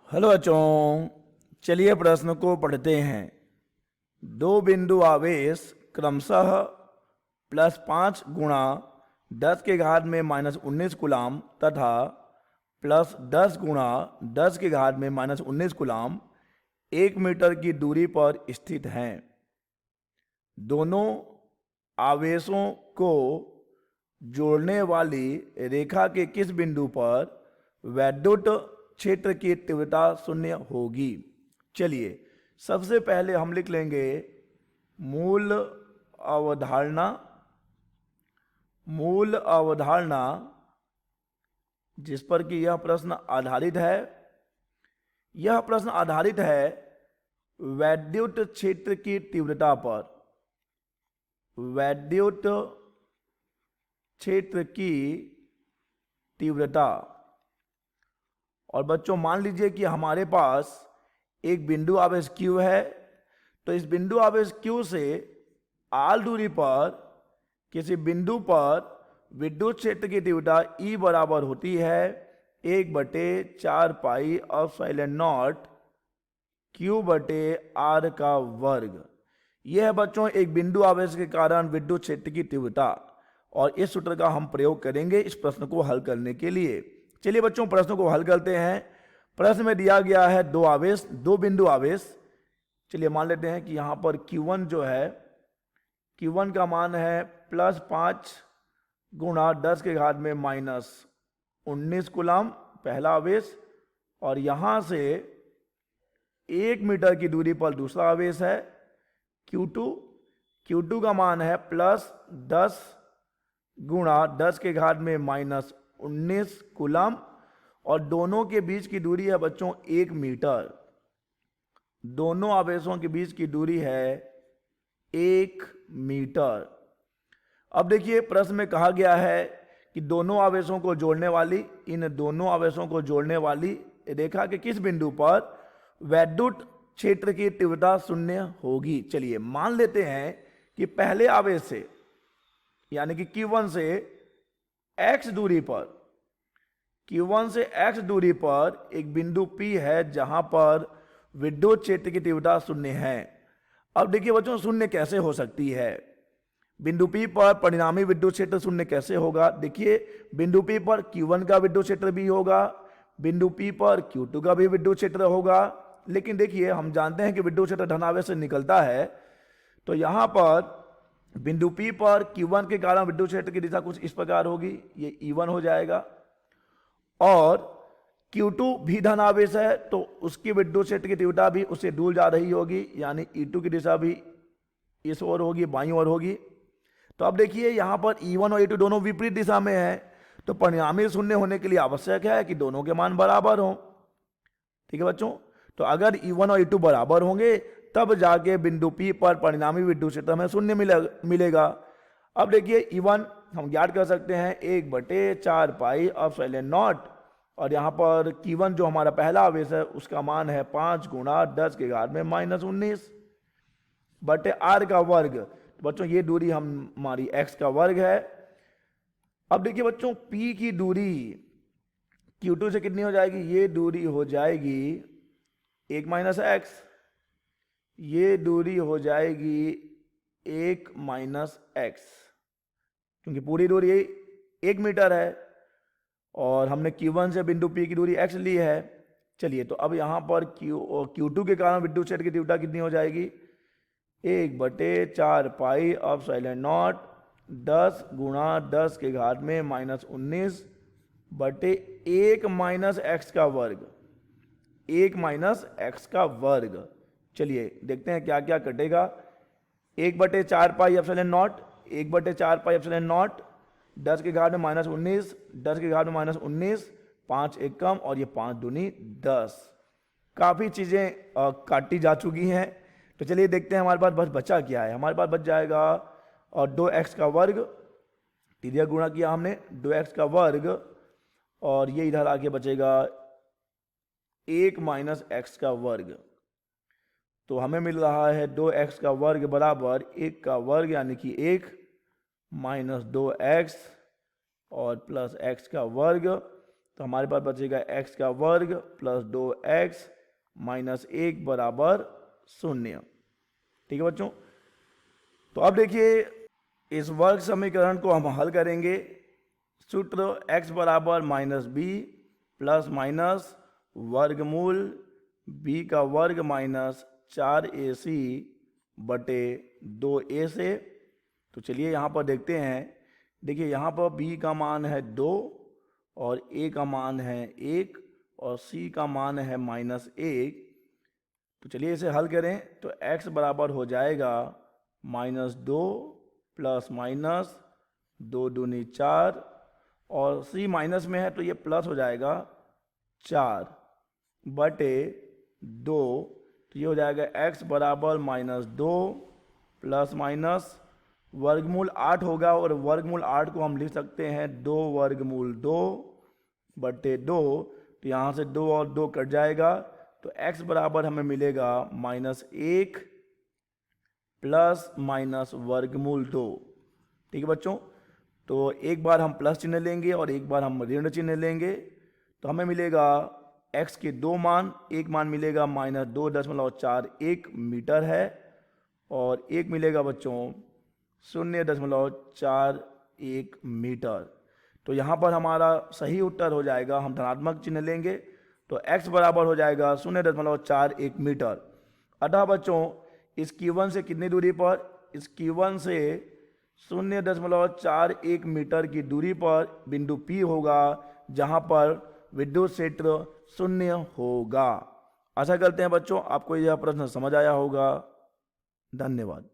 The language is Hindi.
हेलो बच्चों, चलिए प्रश्न को पढ़ते हैं। दो बिंदु आवेश क्रमशः +5 गुणा 10 के घात में -19 कूलाम तथा +10 गुणा 10 के घात में -19 कूलाम 1 मीटर की दूरी पर स्थित हैं। दोनों आवेशों को जोड़ने वाली रेखा के किस बिंदु पर वैद्युत क्षेत्र की तीव्रता शून्य होगी। चलिए सबसे पहले हम लिख लेंगे मूल अवधारणा जिस पर कि यह प्रश्न आधारित है। यह प्रश्न आधारित है वैद्युत क्षेत्र की तीव्रता पर। वैद्युत क्षेत्र की तीव्रता। और बच्चों मान लीजिए कि हमारे पास एक बिंदु आवेश Q है, तो इस बिंदु आवेश Q से r दूरी पर किसी बिंदु पर विद्युत क्षेत्र की तीव्रता E बराबर होती है 1/4 पाई एप्सिलॉन नॉट Q/r का वर्ग। यह है बच्चों एक बिंदु आवेश के कारण विद्युत क्षेत्र की तीव्रता, और इस सूत्र का हम प्रयोग करेंगे इस प्रश्न को हल करने के लिए। चलिए बच्चों प्रश्न को हल करते हैं। प्रश्न में दिया गया है दो बिंदु आवेश। चलिए मान लेते हैं कि यहां पर Q1 जो है, Q1 का मान है +5 गुणा 10 के घात में -19 कूलाम पहला आवेश, और यहां से 1 मीटर की दूरी पर दूसरा आवेश है Q2 का मान है +10 गुणा 10 के घात में -19 कूलाम, और दोनों के बीच की दूरी है बच्चों 1 मीटर। दोनों आवेशों के बीच की दूरी है 1 मीटर। अब देखिए प्रश्न में कहा गया है कि इन दोनों आवेशों को जोड़ने वाली रेखा के किस बिंदु पर वैद्युत क्षेत्र की तीव्रता शून्य होगी। चलिए मान लेते हैं कि पहले आवेश से यानी कि Q1 से x दूरी पर एक बिंदु P है जहां पर विद्युत क्षेत्र की तीव्रता शून्य है। अब देखिए बच्चों शून्य कैसे हो सकती है। बिंदु P पर परिणामी विद्युत क्षेत्र शून्य कैसे होगा। देखिए बिंदु P पर Q1 का विद्युत क्षेत्र भी होगा, बिंदु P पर Q2 का भी विद्युत क्षेत्र होगा, लेकिन देखिए हम जानते हैं कि विद्युत क्षेत्र धनावेश से निकलता है, तो यहां पर बिंदु P पर Q1 के कारण विद्युत क्षेत्र की दिशा कुछ इस प्रकार होगी, ये E1 हो जाएगा, और Q2 भी धनावेश है तो उसकी विद्युत क्षेत्र की तीव्रता भी उससे दूर जा रही होगी, यानी E2 की दिशा भी इस ओर होगी, बाईं ओर होगी। तो अब देखिए यहां पर E1 और E2 दोनों विपरीत दिशा में है, तो परिणामी शून्य होने के लिए आवश्यक है कि दोनों के मान बराबर हों। ठीक है बच्चों, तो अगर E1 और E2 बराबर होंगे तब जाके बिंदु P पर परिणामी विद्युत क्षेत्र में शून्य मिलेगा। अब देखिए E1 हम ज्ञात कर सकते हैं 1/4 पाई एप्सिलॉन नॉट, और यहाँ पर Q1 जो हमारा पहला आवेश है उसका मान है 5 गुणा 10 के घात में -19 बटे r का वर्ग। बच्चों ये दूरी हमारी x का वर्ग है। अब देखिए बच्चों P की दूरी Q2 से कितनी हो जाएगी, ये दूरी हो जाएगी 1 - x, ये दूरी हो जाएगी 1 - x, क्योंकि पूरी दूरी 1 मीटर है और हमने Q1 से बिंदु P की दूरी x ली है। चलिए तो अब यहां पर Q2 के कारण विद्युत क्षेत्र की तीव्रता कितनी हो जाएगी, 1/4 पाई एप्सिलॉन नॉट 10 गुणा 10 के घात में -19 बटे 1 - x का वर्ग, 1 - x का वर्ग। चलिए देखते हैं क्या क्या कटेगा। 1/4 pi epsilon not, 1/4 pi epsilon not 10 के घात में -19, 10 के घात में -19, 5 1 कम, और ये 5 दूनी 10। काफ़ी चीज़ें काटी जा चुकी हैं, तो चलिए देखते हैं हमारे पास बस बचा क्या है। हमारे पास बच जाएगा और 2x का वर्ग, तिर्यक गुणा किया हमने 2x का वर्ग, और ये इधर आके बचेगा 1 - x का वर्ग। तो हमें मिल रहा है 2x का वर्ग बराबर 1 का वर्ग यानी कि 1 - 2x और प्लस x का वर्ग, तो हमारे पास बचेगा x का वर्ग प्लस 2x माइनस 1 बराबर 0। ठीक है बच्चों, तो अब देखिए इस वर्ग समीकरण को हम हल करेंगे। सूत्र x बराबर माइनस बी प्लस माइनस वर्गमूल b का वर्ग माइनस 4ac बटे 2a से। तो चलिए यहाँ पर देखते हैं। देखिए यहाँ पर b का मान है 2 और a का मान है 1 और c का मान है माइनस 1। तो चलिए इसे हल करें तो x बराबर हो जाएगा -2 प्लस माइनस 2 दूनी 4 और c माइनस में है तो ये प्लस हो जाएगा 4 बटे 2। तो ये हो जाएगा x बराबर -2 प्लस माइनस वर्गमूल 8 होगा और वर्गमूल 8 को हम लिख सकते हैं 2 वर्गमूल 2 बटे 2। तो यहाँ से 2 और 2 कट जाएगा तो x बराबर हमें मिलेगा -1 प्लस माइनस वर्गमूल 2। ठीक है बच्चों, तो एक बार हम प्लस चिन्ह लेंगे और एक बार हम ऋण चिन्ह लेंगे। तो हमें मिलेगा x के दो मान, एक मान मिलेगा -2.41 मीटर है और एक मिलेगा बच्चों 0.41 मीटर। तो यहाँ पर हमारा सही उत्तर हो जाएगा, हम धनात्मक चिन्ह लेंगे तो x बराबर हो जाएगा 0.41 मीटर। अतः बच्चों इस Q1 से कितनी दूरी पर, इस Q1 से 0.41 मीटर की दूरी पर बिंदु P होगा जहाँ पर विद्युत क्षेत्र 0 होगा। आशा करते हैं बच्चों आपको यह प्रश्न समझ आया होगा। धन्यवाद।